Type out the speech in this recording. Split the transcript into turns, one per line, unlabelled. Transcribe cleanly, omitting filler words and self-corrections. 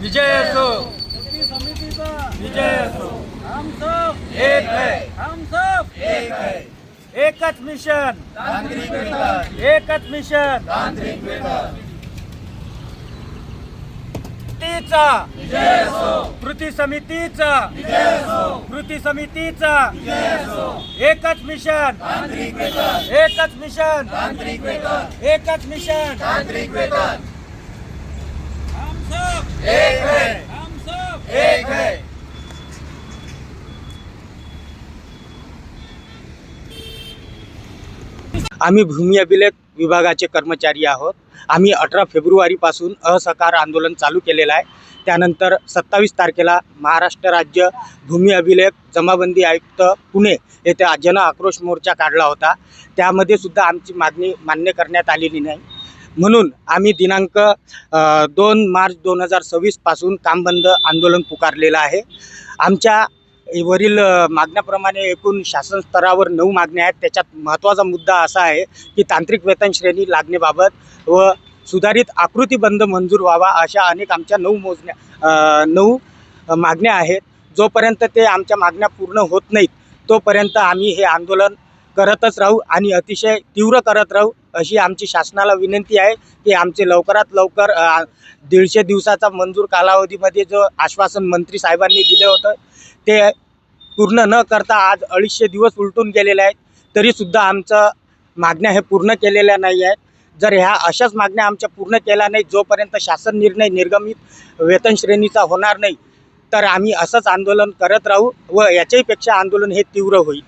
विजय असो,
कृती समितीचा
विजय असो।
हम सब
एक है,
हम सब
एक है।
एकच मिशन,
तांत्रिक वेतन,
एकच मिशन,
तांत्रिक वेतन।
तीचा
विजय असो,
कृती समितीचा
विजय असो,
कृती समितीचा
विजय असो।
एकच मिशन,
तांत्रिक वेतन,
एकच मिशन,
तांत्रिक वेतन,
एकच मिशन।
तांत्रिक वेतन।
हम सब
एक है,
हम सब
एक है।
आम्ही भूमी अभिलेख विभागाचे कर्मचारी आहोत। आम्ही 18 फेब्रुवारीपासून असहकार आंदोलन चालू केलेलं आहे। त्यानंतर 27 तारखेला महाराष्ट्र राज्य भूमी अभिलेख जमाबंदी आयुक्त पुणे येथे जन आक्रोश मोर्चा काढला होता। त्यामध्ये सुद्धा आमची मागणी मान्य करण्यात आलेली नाही, म्हणून आम्ही दिनांक 2 मार्च 2026 पासून काम बंद आंदोलन पुकारलेलं आहे। आमच्या वरील मागण्याप्रमाणे एकूण शासन स्तरावर 9 मागण्या आहेत। त्याच्यात महत्त्वाचा मुद्दा असा आहे की तांत्रिक वेतन श्रेणी लागणेबाबत व सुधारित आकृतीबंध मंजूर व्हावा, अशा अनेक आमच्या 9 मागण्या आहेत। जोपर्यंत ते आमच्या मागण्या पूर्ण होत नाहीत तोपर्यंत आम्ही हे आंदोलन करतच राहू आणि अतिशय तीव्र करत राहू, अशी आमची शासनाला विनंती आहे की आमचे लवकरात लवकर 150 दिवसाचा मंजूर कालावधीमध्ये जो आश्वासन मंत्री साहेबांनी दिले होतं ते पूर्ण न करता आज 250 दिवस उलटून गेलेले आहेत, तरीसुद्धा आमचं मागण्या हे पूर्ण केलेल्या नाही आहेत। जर ह्या अशाच मागण्या आमच्या पूर्ण केल्या नाही, जोपर्यंत शासन निर्णय निर्गमित वेतन श्रेणीचा होणार नाही, तर आम्ही असंच आंदोलन करत राहू व याच्याहीपेक्षा आंदोलन हे तीव्र होईल।